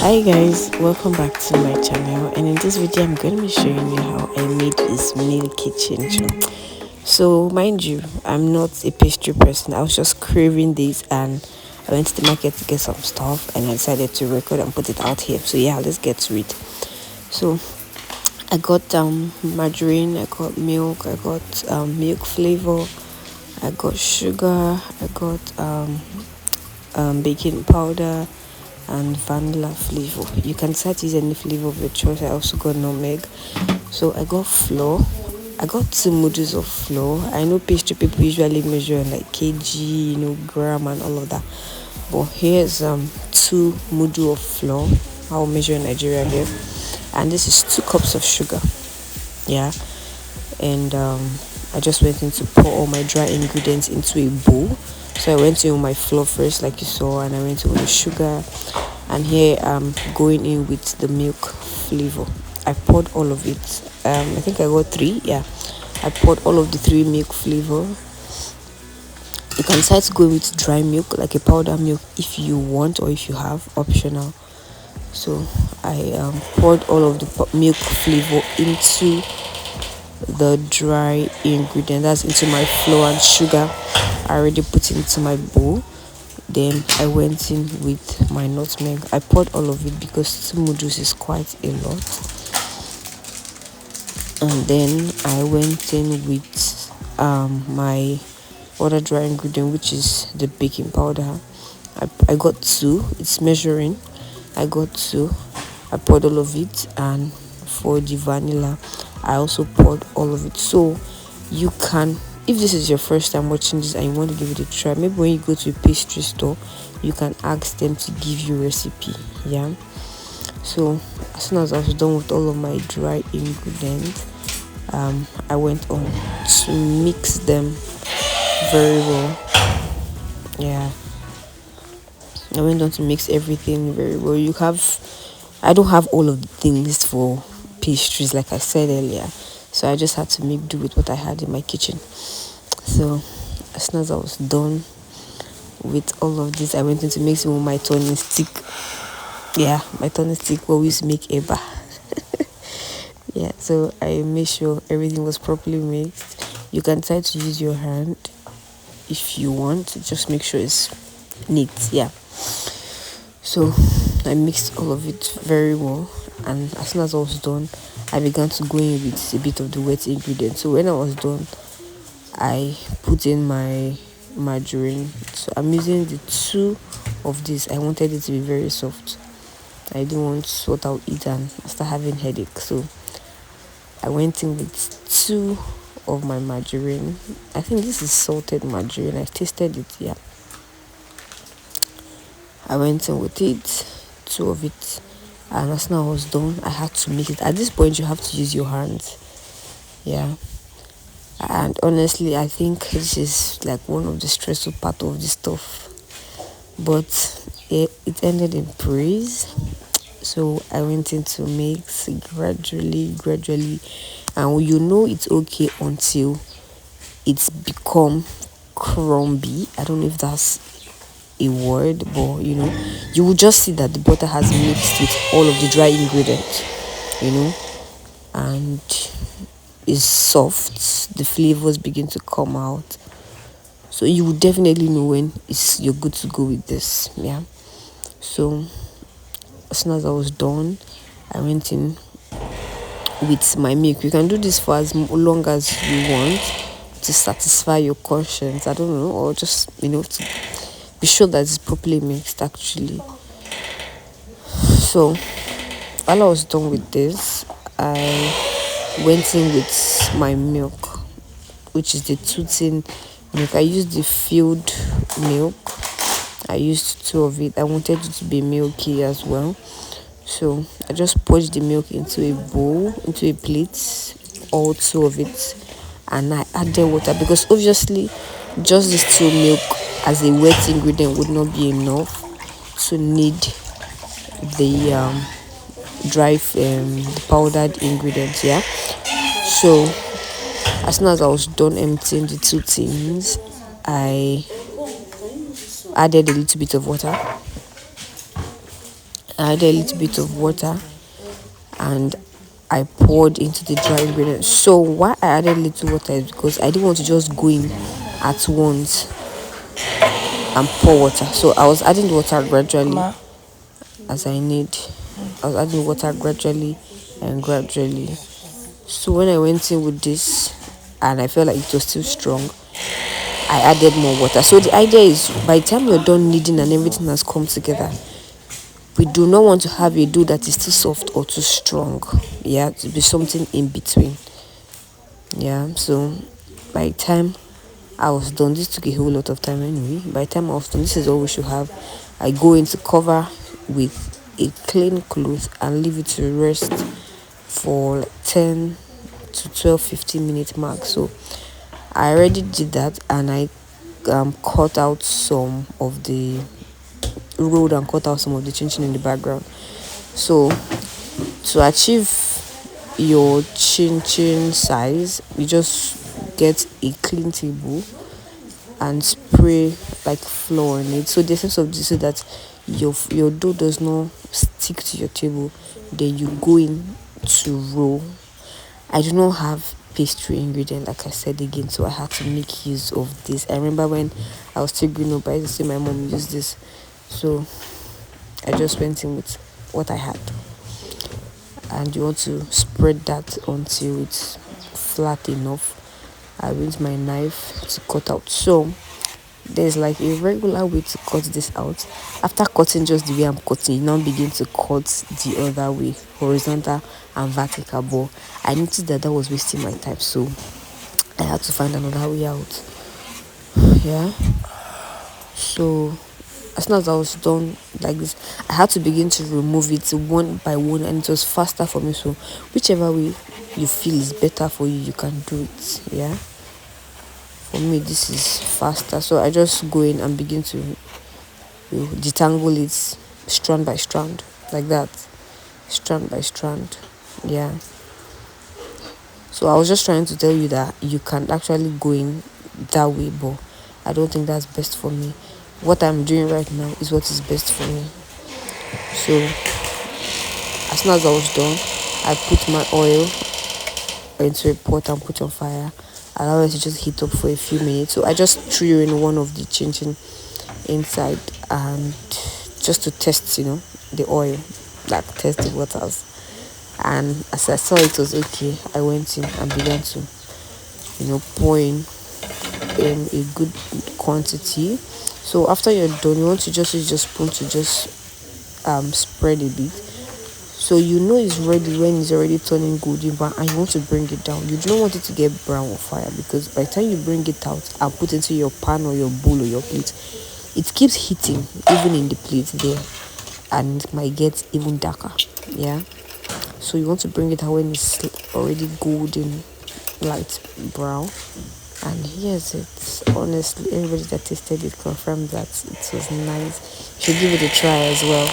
Hi guys, welcome back to my channel, and in this video I'm going to be showing you how I made this Milky chin. So mind you, I'm not a pastry person. I was just craving this and I went to the market to get some stuff and I decided to record and put it out here. So yeah, let's get to it. So I got margarine, I got milk, I got milk flavor, I got sugar, I got baking powder and vanilla flavor. You can start using any flavor of your choice. I also got nutmeg. So I got flour. I got 2 modules of flour. I know pastry people usually measure in like kg, gram and all of that, but here's 2 module of flour. I'll measure in Nigeria here, and this is 2 cups of sugar. Yeah, and I just went in to pour all my dry ingredients into a bowl. So I went in with my flour first, like you saw, and I went in with the sugar. And here I'm going in with the milk flavor. I poured all of it. I think I got 3. Yeah, I poured all of the 3 milk flavor. You can decide to go with dry milk, like a powder milk, if you want, or if you have, optional. So I poured all of the milk flavor into the dry ingredient, that's into my flour and sugar. I already put into my bowl. Then I went in with my nutmeg. I poured all of it because 2 modules is quite a lot. And then I went in with my other dry ingredient, which is the baking powder. I got 2. It's measuring. I got 2. I poured all of it, and for the vanilla I also poured all of it. So you can, if this is your first time watching this and you want to give it a try, maybe when you go to a pastry store you can ask them to give you a recipe. Yeah, so as soon as I was done with all of my dry ingredients, I went on to mix them very well. Yeah, I went on to mix everything very well. I don't have all of the things for pastries, like I said earlier, so I just had to make do with what I had in my kitchen. So as soon as I was done with all of this, I went into mixing with my turning stick. Yeah, my turning stick where we used to make eba. Yeah, so I made sure everything was properly mixed. You can try to use your hand if you want, just make sure it's neat. Yeah, so I mixed all of it very well, and as soon as I was done, I began to go in with a bit of the wet ingredient. So when I was done, I put in my margarine. So I'm using the 2 of this. I wanted it to be very soft. I didn't want what I'll eat and start having headache. So I went in with 2 of my margarine. I think this is salted margarine. I tasted it. Yeah, I went in with it, 2 of it, and as soon as I was done, I had to mix it. At this point, you have to use your hands. Yeah, and honestly, I think this is like one of the stressful part of this stuff, but it ended in praise. So I went in to mix gradually, and it's okay until it's become crumbly. I don't know if that's a word, but you will just see that the butter has mixed with all of the dry ingredients, and is soft. The flavors begin to come out, so you will definitely know when you're good to go with this. Yeah, so as soon as I was done, I went in with my milk. You can do this for as long as you want to satisfy your conscience, I don't know, or just to be sure that it's properly mixed actually. So while I was done with this, I went in with my milk, which is the 2-tin milk. I used the filled milk. I used 2 of it. I wanted it to be milky as well, so I just poured the milk into a bowl, into a plate, all 2 of it, and I added water because obviously just this 2 milk as a wet ingredient would not be enough to need the the powdered ingredients. Yeah, so as soon as I was done emptying the 2 tins, I added a little bit of water I added a little bit of water, and I poured into the dry ingredients. So why I added little water is because I didn't want to just go in at once and pour water. So I was adding the water gradually as I need. I was adding water gradually and gradually. So when I went in with this and I felt like it was still strong, I added more water. So the idea is by the time you're done kneading and everything has come together, we do not want to have a dough that is too soft or too strong. Yeah, to be something in between. Yeah, so by the time I was done, this took a whole lot of time anyway. By the time I was done, this is all we should have. I go into cover with a clean cloth and leave it to rest for like 10 to 12 15 minute mark. So I already did that, and I cut out some of the rolled and cut out some of the chin chin in the background. So to achieve your chin chin size, you just get a clean table and spray like flour on it. So the essence of this is that your dough does not stick to your table. Then you go in to roll. I do not have pastry ingredient, like I said again, so I had to make use of this. I remember when I was still growing up, I used to see my mom use this, so I just went in with what I had. And you want to spread that until it's flat enough. I use my knife to cut out. So there's like a regular way to cut this out. After cutting just the way I'm cutting, you now begin to cut the other way, horizontal and vertical. But I noticed that was wasting my time, so I had to find another way out. Yeah. So as soon as I was done like this, I had to begin to remove it one by one, and it was faster for me. So whichever way you feel is better for you, you can do it. Yeah. For me, this is faster, so I just go in and begin to detangle it strand by strand, like that, strand by strand. Yeah. So I was just trying to tell you that you can actually go in that way, but I don't think that's best for me. What I'm doing right now is what is best for me. So as soon as I was done, I put my oil into a pot and put on fire. Allow it to just heat up for a few minutes. So I just threw in one of the chin chin inside, and just to test, the oil, like test the waters. And as I saw it was okay, I went in and began to, pour in a good quantity. So after you're done, you want to just use your spoon to just spread a bit. So it's ready when it's already turning golden brown, and you want to bring it down. You do not want it to get brown on fire, because by the time you bring it out and put it into your pan or your bowl or your plate, it keeps heating even in the plate there, and it might get even darker. Yeah. So you want to bring it out when it's already golden, light brown. And here's it. Honestly, everybody that tasted it confirmed that it was nice. You should give it a try as well.